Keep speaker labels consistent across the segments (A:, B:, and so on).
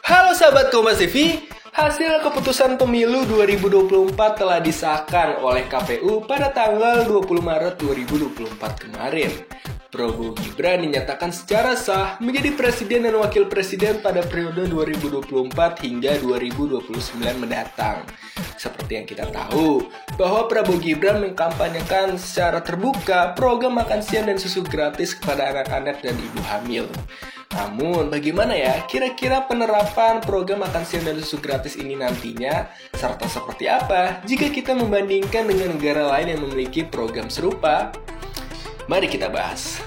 A: Halo sahabat Kompas TV, hasil keputusan pemilu 2024 telah disahkan oleh KPU pada tanggal 20 Maret 2024 kemarin. Prabowo Gibran dinyatakan secara sah menjadi presiden dan wakil presiden pada periode 2024 hingga 2029 mendatang. Seperti yang kita tahu, bahwa Prabowo Gibran mengkampanyekan secara terbuka program makan siang dan susu gratis kepada anak-anak dan ibu hamil. Namun, bagaimana ya kira-kira penerapan program makan siang dan susu gratis ini nantinya? Serta seperti apa jika kita membandingkan dengan negara lain yang memiliki program serupa? Mari kita bahas.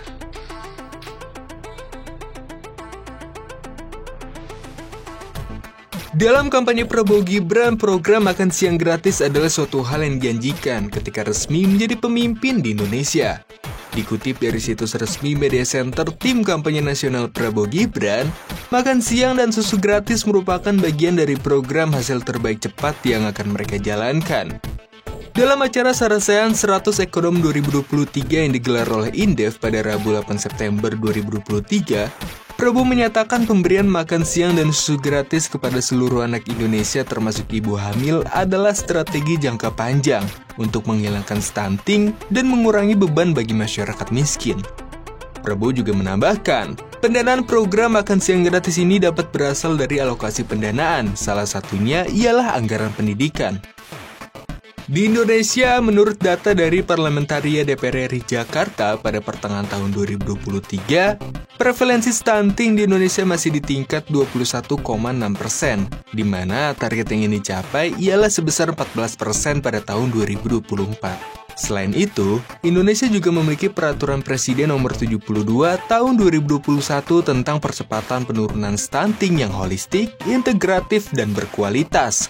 A: Dalam kampanye Prabowo Gibran, program makan siang gratis adalah suatu hal yang dijanjikan ketika resmi menjadi pemimpin di Indonesia. Dikutip dari situs resmi Media Center Tim Kampanye Nasional Prabowo Gibran, makan siang dan susu gratis merupakan bagian dari program hasil terbaik cepat yang akan mereka jalankan. Dalam acara Sarasehan 100 Ekonom 2023 yang digelar oleh Indef pada Rabu 8 September 2023, Prabowo menyatakan pemberian makan siang dan susu gratis kepada seluruh anak Indonesia termasuk ibu hamil adalah strategi jangka panjang untuk menghilangkan stunting dan mengurangi beban bagi masyarakat miskin. Prabowo juga menambahkan, pendanaan program makan siang gratis ini dapat berasal dari alokasi pendanaan, salah satunya ialah anggaran pendidikan. Di Indonesia, menurut data dari Parlamentaria DPR RI Jakarta pada pertengahan tahun 2023, prevalensi stunting di Indonesia masih di tingkat 21,6%, di mana target yang ingin dicapai ialah sebesar 14% pada tahun 2024. Selain itu, Indonesia juga memiliki Peraturan Presiden Nomor 72 Tahun 2021 tentang percepatan penurunan stunting yang holistik, integratif, dan berkualitas.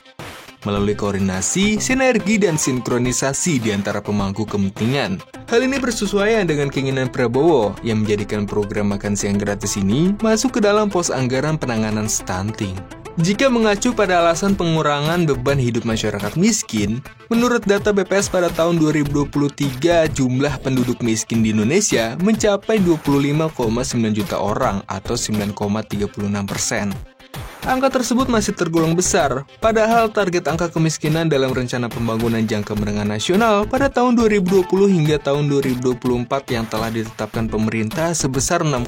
A: Melalui koordinasi, sinergi, dan sinkronisasi di antara pemangku kepentingan. Hal ini bersesuaian dengan keinginan Prabowo yang menjadikan program makan siang gratis ini masuk ke dalam pos anggaran penanganan stunting. Jika mengacu pada alasan pengurangan beban hidup masyarakat miskin, menurut data BPS pada tahun 2023, jumlah penduduk miskin di Indonesia mencapai 25,9 juta orang atau 9,36%. Angka tersebut masih tergolong besar, padahal target angka kemiskinan dalam Rencana Pembangunan Jangka Menengah Nasional pada tahun 2020 hingga tahun 2024 yang telah ditetapkan pemerintah sebesar 6,5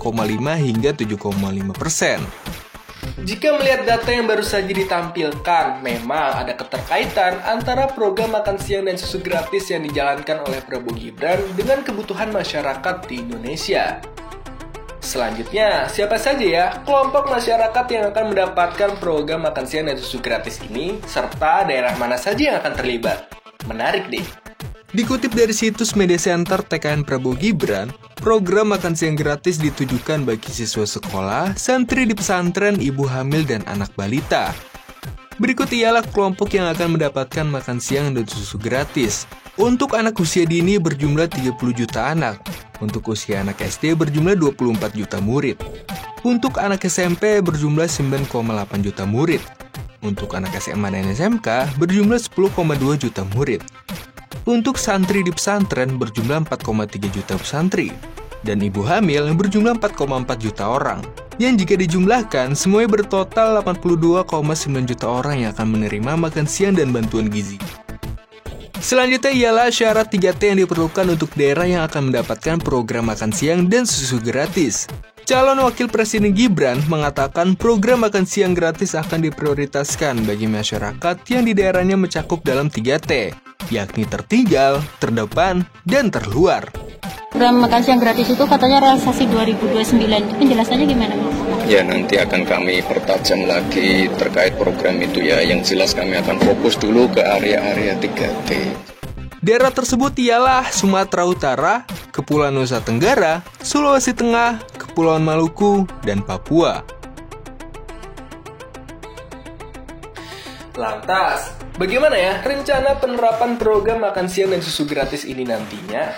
A: hingga 7,5%. Jika melihat data yang baru saja ditampilkan, memang ada keterkaitan antara program makan siang dan susu gratis yang dijalankan oleh Prabowo Gibran dengan kebutuhan masyarakat di Indonesia. Selanjutnya, siapa saja ya kelompok masyarakat yang akan mendapatkan program makan siang dan susu gratis ini, serta daerah mana saja yang akan terlibat? Menarik deh. Dikutip dari situs Media Center TKN Prabowo Gibran, program makan siang gratis ditujukan bagi siswa sekolah, santri di pesantren, ibu hamil, dan anak balita. Berikut ialah kelompok yang akan mendapatkan makan siang dan susu gratis. Untuk anak usia dini berjumlah 30 juta anak. Untuk usia anak SD berjumlah 24 juta murid. Untuk anak SMP berjumlah 9,8 juta murid. Untuk anak SMA dan SMK berjumlah 10,2 juta murid. Untuk santri di pesantren berjumlah 4,3 juta santri. Dan ibu hamil berjumlah 4,4 juta orang. Yang jika dijumlahkan, semuanya bertotal 82,9 juta orang yang akan menerima makan siang dan bantuan gizi. Selanjutnya ialah syarat 3T yang diperlukan untuk daerah yang akan mendapatkan program makan siang dan susu gratis. Calon Wakil Presiden Gibran mengatakan program makan siang gratis akan diprioritaskan bagi masyarakat yang di daerahnya mencakup dalam 3T, yakni tertinggal, terdepan, dan terluar.
B: Program makan siang gratis itu katanya realisasi 2029, itu penjelasannya gimana, Mas?
C: Ya, nanti akan kami pertajam lagi terkait program itu ya. Yang jelas kami akan fokus dulu ke area-area 3T.
A: Daerah tersebut ialah Sumatera Utara, Kepulauan Nusa Tenggara, Sulawesi Tengah, Kepulauan Maluku, dan Papua. Lantas, bagaimana ya rencana penerapan program makan siang dan susu gratis ini nantinya?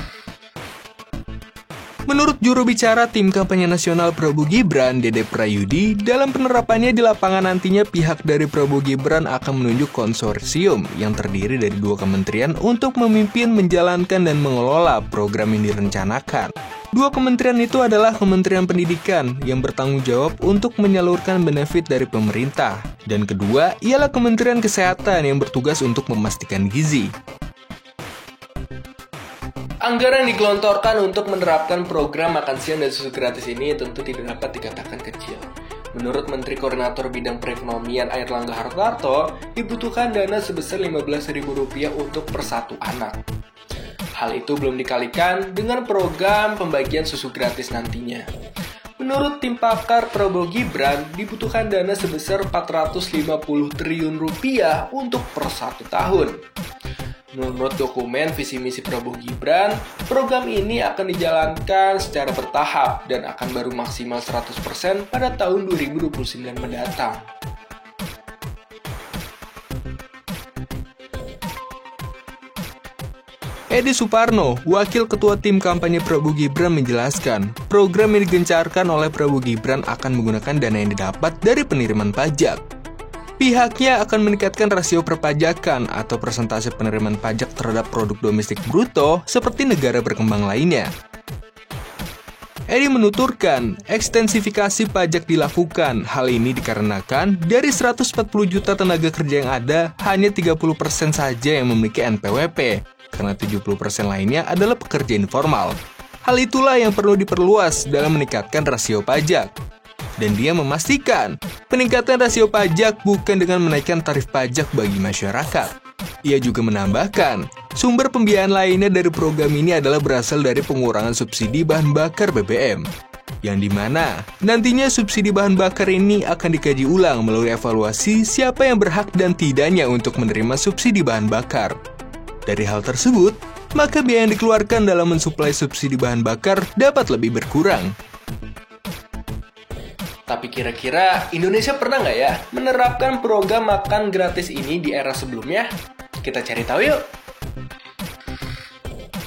A: Menurut juru bicara Tim Kampanye Nasional Prabowo Gibran, Dede Prayudi, dalam penerapannya di lapangan nantinya pihak dari Prabowo Gibran akan menunjuk konsorsium yang terdiri dari 2 kementerian untuk memimpin, menjalankan, dan mengelola program yang direncanakan. Dua kementerian itu adalah Kementerian Pendidikan yang bertanggung jawab untuk menyalurkan benefit dari pemerintah, dan kedua ialah Kementerian Kesehatan yang bertugas untuk memastikan gizi. Anggaran yang digelontorkan untuk menerapkan program makan siang dan susu gratis ini tentu tidak dapat dikatakan kecil. Menurut Menteri Koordinator Bidang Perekonomian Airlangga Hartarto, dibutuhkan dana sebesar Rp15.000 untuk per satu anak. Hal itu belum dikalikan dengan program pembagian susu gratis nantinya. Menurut tim pakar Prabowo Gibran, dibutuhkan dana sebesar Rp450 triliun untuk per 1 tahun. Menurut dokumen visi misi Prabowo Gibran, program ini akan dijalankan secara bertahap dan akan baru maksimal 100% pada tahun 2029 mendatang. Edi Suparno, Wakil Ketua Tim Kampanye Prabowo Gibran menjelaskan, program yang digencarkan oleh Prabowo Gibran akan menggunakan dana yang didapat dari penerimaan pajak. Pihaknya akan meningkatkan rasio perpajakan atau persentase penerimaan pajak terhadap produk domestik bruto seperti negara berkembang lainnya. Edi menuturkan, ekstensifikasi pajak dilakukan. Hal ini dikarenakan dari 140 juta tenaga kerja yang ada, hanya 30% saja yang memiliki NPWP. Karena 70% lainnya adalah pekerja informal. Hal itulah yang perlu diperluas dalam meningkatkan rasio pajak. Dan dia memastikan, peningkatan rasio pajak bukan dengan menaikkan tarif pajak bagi masyarakat. Ia juga menambahkan, sumber pembiayaan lainnya dari program ini adalah berasal dari pengurangan subsidi bahan bakar BBM. Yang dimana, nantinya subsidi bahan bakar ini akan dikaji ulang melalui evaluasi siapa yang berhak dan tidaknya untuk menerima subsidi bahan bakar. Dari hal tersebut, maka biaya yang dikeluarkan dalam mensuplai subsidi bahan bakar dapat lebih berkurang. Tapi kira-kira Indonesia pernah nggak ya menerapkan program makan gratis ini di era sebelumnya? Kita cari tahu yuk!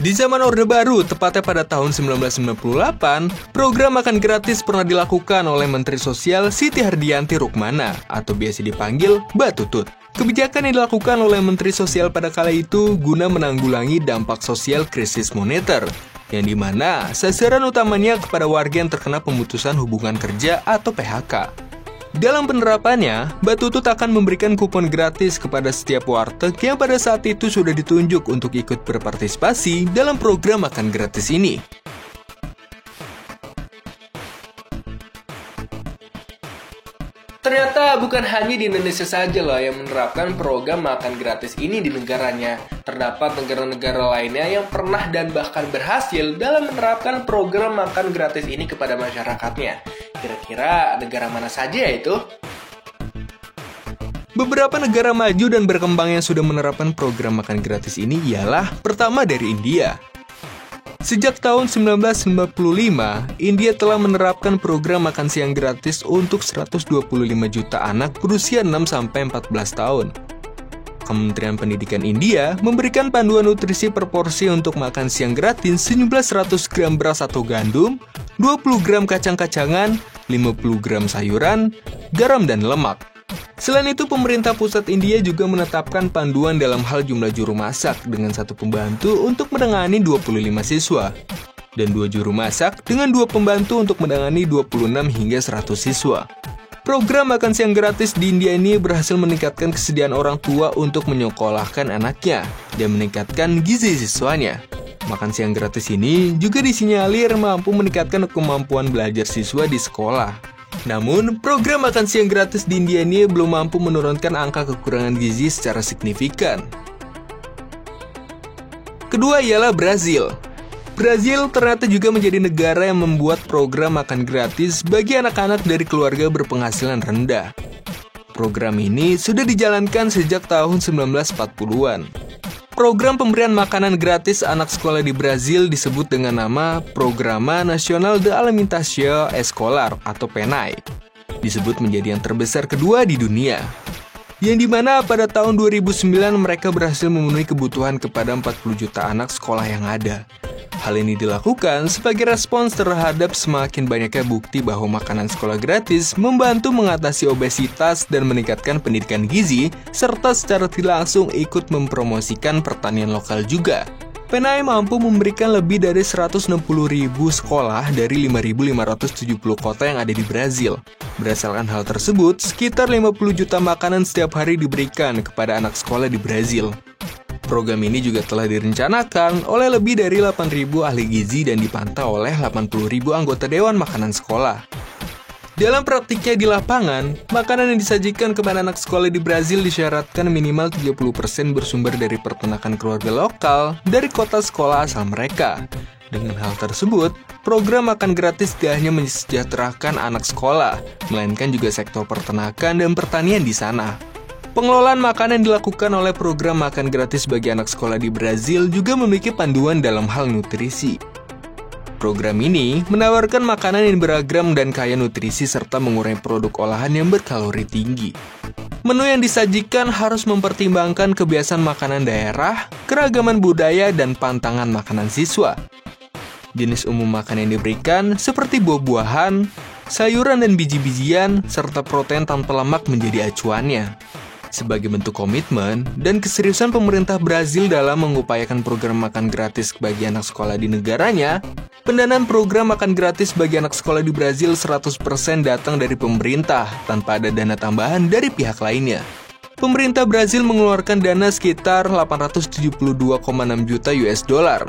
A: Di zaman Orde Baru, tepatnya pada tahun 1998, program makan gratis pernah dilakukan oleh Menteri Sosial Siti Hardianti Rukmana, atau biasa dipanggil Mbak Tutut. Kebijakan yang dilakukan oleh Menteri Sosial pada kala itu guna menanggulangi dampak sosial krisis moneter, yang dimana sasaran utamanya kepada warga yang terkena pemutusan hubungan kerja atau PHK. Dalam penerapannya, Mbak Tutut akan memberikan kupon gratis kepada setiap warteg yang pada saat itu sudah ditunjuk untuk ikut berpartisipasi dalam program makan gratis ini. Ternyata bukan hanya di Indonesia saja loh yang menerapkan program makan gratis ini di negaranya. Terdapat negara-negara lainnya yang pernah dan bahkan berhasil dalam menerapkan program makan gratis ini kepada masyarakatnya. Kira-kira negara mana saja itu? Beberapa negara maju dan berkembang yang sudah menerapkan program makan gratis ini ialah pertama dari India. Sejak tahun 1995, India telah menerapkan program makan siang gratis untuk 125 juta anak berusia 6-14 tahun. Kementerian Pendidikan India memberikan panduan nutrisi per porsi untuk makan siang gratis sejumlah 100 gram beras atau gandum, 20 gram kacang-kacangan, 50 gram sayuran, garam, dan lemak. Selain itu, pemerintah pusat India juga menetapkan panduan dalam hal jumlah juru masak dengan 1 pembantu untuk menangani 25 siswa, dan 2 juru masak dengan 2 pembantu untuk menangani 26 hingga 100 siswa. Program makan siang gratis di India ini berhasil meningkatkan kesediaan orang tua untuk menyekolahkan anaknya dan meningkatkan gizi siswanya. Makan siang gratis ini juga disinyalir mampu meningkatkan kemampuan belajar siswa di sekolah. Namun, program makan siang gratis di India ini belum mampu menurunkan angka kekurangan gizi secara signifikan. Kedua ialah Brazil. Brazil ternyata juga menjadi negara yang membuat program makan gratis bagi anak-anak dari keluarga berpenghasilan rendah. Program ini sudah dijalankan sejak tahun 1940-an. Program pemberian makanan gratis anak sekolah di Brazil disebut dengan nama Programa Nacional de Alimentação Escolar atau PNAE. Disebut menjadi yang terbesar kedua di dunia. Yang dimana pada tahun 2009 mereka berhasil memenuhi kebutuhan kepada 40 juta anak sekolah yang ada. Hal ini dilakukan sebagai respons terhadap semakin banyaknya bukti bahwa makanan sekolah gratis membantu mengatasi obesitas dan meningkatkan pendidikan gizi, serta secara tidak langsung ikut mempromosikan pertanian lokal juga. PENAI mampu memberikan lebih dari 160.000 sekolah dari 5.570 kota yang ada di Brazil. Berdasarkan hal tersebut, sekitar 50 juta makanan setiap hari diberikan kepada anak sekolah di Brazil. Program ini juga telah direncanakan oleh lebih dari 8.000 ahli gizi dan dipantau oleh 80.000 anggota Dewan Makanan Sekolah. Dalam praktiknya di lapangan, makanan yang disajikan kepada anak sekolah di Brazil disyaratkan minimal 30% bersumber dari peternakan keluarga lokal dari kota sekolah asal mereka. Dengan hal tersebut, program makan gratis tidak hanya mensejahterakan anak sekolah, melainkan juga sektor peternakan dan pertanian di sana. Pengelolaan makanan yang dilakukan oleh program makan gratis bagi anak sekolah di Brazil juga memiliki panduan dalam hal nutrisi. Program ini menawarkan makanan yang beragam dan kaya nutrisi serta mengurangi produk olahan yang berkalori tinggi. Menu yang disajikan harus mempertimbangkan kebiasaan makanan daerah, keragaman budaya, dan pantangan makanan siswa. Jenis umum makanan yang diberikan seperti buah-buahan, sayuran dan biji-bijian, serta protein tanpa lemak menjadi acuannya. Sebagai bentuk komitmen dan keseriusan pemerintah Brazil dalam mengupayakan program makan gratis bagi anak sekolah di negaranya, pendanaan program makan gratis bagi anak sekolah di Brazil 100% datang dari pemerintah tanpa ada dana tambahan dari pihak lainnya. Pemerintah Brazil mengeluarkan dana sekitar 872,6 juta US dollar.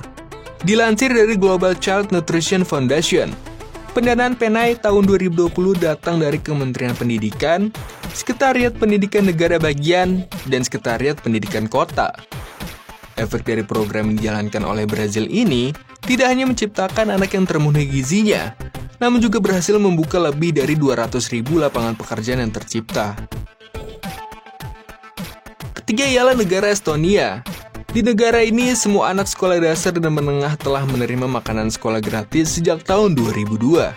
A: Dilansir dari Global Child Nutrition Foundation, pendanaan PENAI tahun 2020 datang dari Kementerian Pendidikan, Sekretariat Pendidikan Negara Bagian, dan Sekretariat Pendidikan Kota. Efek dari program yang dijalankan oleh Brazil ini tidak hanya menciptakan anak yang termenuhi gizinya, namun juga berhasil membuka lebih dari 200.000 lapangan pekerjaan yang tercipta. Ketiga ialah negara Estonia. Di negara ini, semua anak sekolah dasar dan menengah telah menerima makanan sekolah gratis sejak tahun 2002.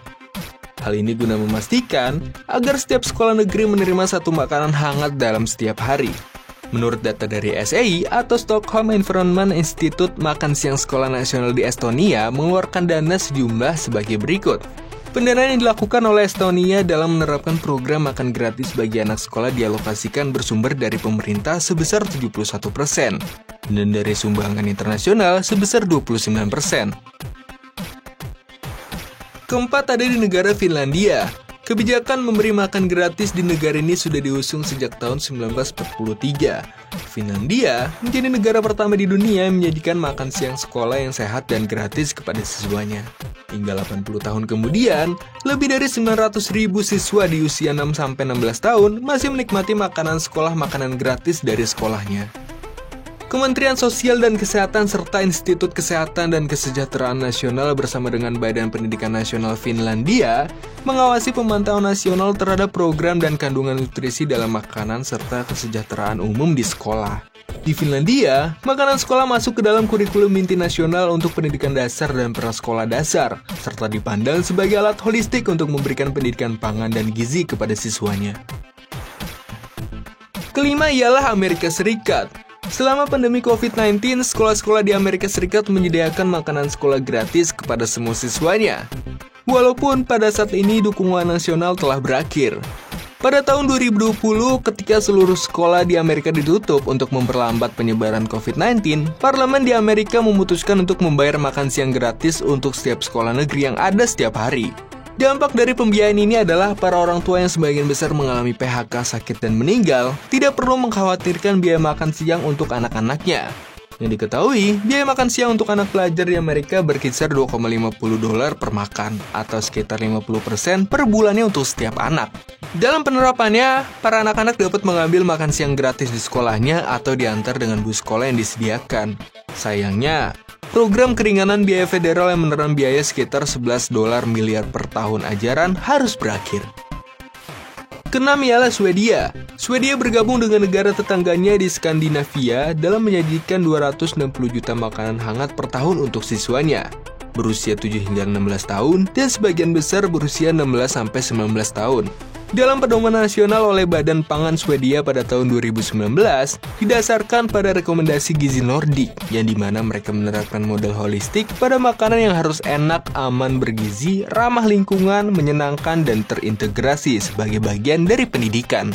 A: Hal ini guna memastikan agar setiap sekolah negeri menerima satu makanan hangat dalam setiap hari. Menurut data dari SEI atau Stockholm Environment Institute, makan siang sekolah nasional di Estonia mengeluarkan dana sejumlah sebagai berikut. Pendanaan yang dilakukan oleh Estonia dalam menerapkan program makan gratis bagi anak sekolah dialokasikan bersumber dari pemerintah sebesar 71%, dan dari sumbangan internasional sebesar 29%. Keempat ada di negara Finlandia. Kebijakan memberi makan gratis di negara ini sudah diusung sejak tahun 1943. Finlandia menjadi negara pertama di dunia yang menyajikan makan siang sekolah yang sehat dan gratis kepada siswanya. Hingga 80 tahun kemudian, lebih dari 900.000 siswa di usia 6-16 tahun masih menikmati makanan sekolah makanan gratis dari sekolahnya. Kementerian Sosial dan Kesehatan serta Institut Kesehatan dan Kesejahteraan Nasional bersama dengan Badan Pendidikan Nasional Finlandia mengawasi pemantauan nasional terhadap program dan kandungan nutrisi dalam makanan serta kesejahteraan umum di sekolah. Di Finlandia, makanan sekolah masuk ke dalam kurikulum inti nasional untuk pendidikan dasar dan prasekolah dasar, serta dipandang sebagai alat holistik untuk memberikan pendidikan pangan dan gizi kepada siswanya. Kelima ialah Amerika Serikat. Selama pandemi COVID-19, sekolah-sekolah di Amerika Serikat menyediakan makanan sekolah gratis kepada semua siswanya. Walaupun pada saat ini dukungan nasional telah berakhir. Pada tahun 2020, ketika seluruh sekolah di Amerika ditutup untuk memperlambat penyebaran COVID-19, Parlemen di Amerika memutuskan untuk membayar makan siang gratis untuk setiap sekolah negeri yang ada setiap hari. Dampak dari pembiayaan ini adalah para orang tua yang sebagian besar mengalami PHK, sakit, dan meninggal tidak perlu mengkhawatirkan biaya makan siang untuk anak-anaknya. Yang diketahui, biaya makan siang untuk anak pelajar di Amerika berkisar $2,50 per makan, atau sekitar 50% per bulannya untuk setiap anak. Dalam penerapannya, para anak-anak dapat mengambil makan siang gratis di sekolahnya atau diantar dengan bus sekolah yang disediakan. Sayangnya, program keringanan biaya federal yang menelan biaya sekitar $11 miliar per tahun ajaran harus berakhir. Keenam ialah Swedia. Swedia bergabung dengan negara tetangganya di Skandinavia dalam menyajikan 260 juta makanan hangat per tahun untuk siswanya, berusia 7 hingga 16 tahun dan sebagian besar berusia 16-19 tahun. Dalam pedoman nasional oleh Badan Pangan Swedia pada tahun 2019, didasarkan pada rekomendasi gizi Nordik, yang dimana mereka menerapkan model holistik pada makanan yang harus enak, aman, bergizi, ramah lingkungan, menyenangkan, dan terintegrasi sebagai bagian dari pendidikan.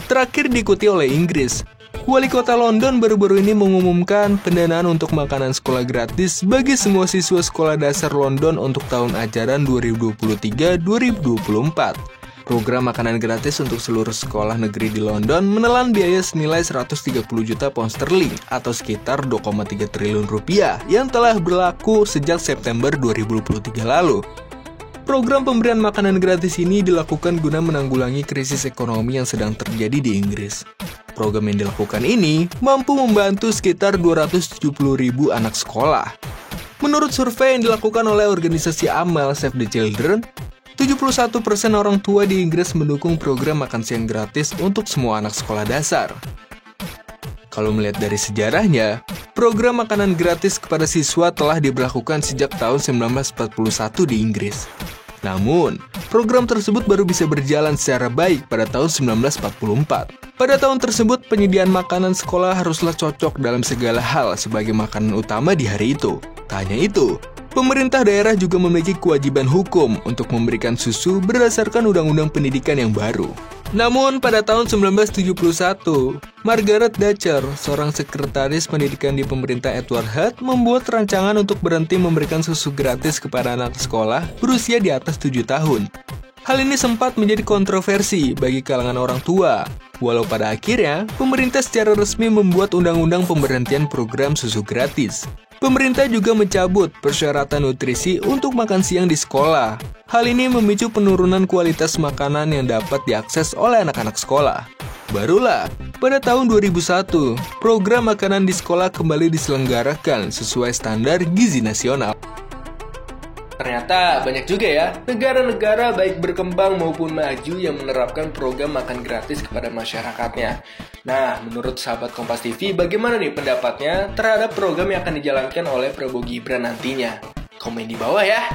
A: Terakhir diikuti oleh Inggris. Wali Kota London baru-baru ini mengumumkan pendanaan untuk makanan sekolah gratis bagi semua siswa sekolah dasar London untuk tahun ajaran 2023-2024. Program makanan gratis untuk seluruh sekolah negeri di London menelan biaya senilai 130 juta pound sterling atau sekitar 2,3 triliun rupiah yang telah berlaku sejak September 2023 lalu. Program pemberian makanan gratis ini dilakukan guna menanggulangi krisis ekonomi yang sedang terjadi di Inggris. Program yang dilakukan ini mampu membantu sekitar 270.000 anak sekolah. Menurut survei yang dilakukan oleh organisasi amal Save the Children, 71% orang tua di Inggris mendukung program makan siang gratis untuk semua anak sekolah dasar. Kalau melihat dari sejarahnya, program makanan gratis kepada siswa telah diberlakukan sejak tahun 1941 di Inggris. Namun, program tersebut baru bisa berjalan secara baik pada tahun 1944. Pada tahun tersebut, penyediaan makanan sekolah haruslah cocok dalam segala hal sebagai makanan utama di hari itu. Tak hanya itu, pemerintah daerah juga memiliki kewajiban hukum untuk memberikan susu berdasarkan Undang-Undang Pendidikan yang baru. Namun, pada tahun 1971, Margaret Thatcher, seorang sekretaris pendidikan di pemerintah Edward Heath, membuat rancangan untuk berhenti memberikan susu gratis kepada anak sekolah berusia di atas 7 tahun. Hal ini sempat menjadi kontroversi bagi kalangan orang tua, walau pada akhirnya, pemerintah secara resmi membuat undang-undang pemberhentian program susu gratis. Pemerintah juga mencabut persyaratan nutrisi untuk makan siang di sekolah. Hal ini memicu penurunan kualitas makanan yang dapat diakses oleh anak-anak sekolah. Barulah, pada tahun 2001, program makanan di sekolah kembali diselenggarakan sesuai standar gizi nasional. Ternyata banyak juga ya, negara-negara baik berkembang maupun maju yang menerapkan program makan gratis kepada masyarakatnya. Nah, menurut sahabat Kompas TV, bagaimana nih pendapatnya terhadap program yang akan dijalankan oleh Prabowo Gibran nantinya? Komen di bawah ya!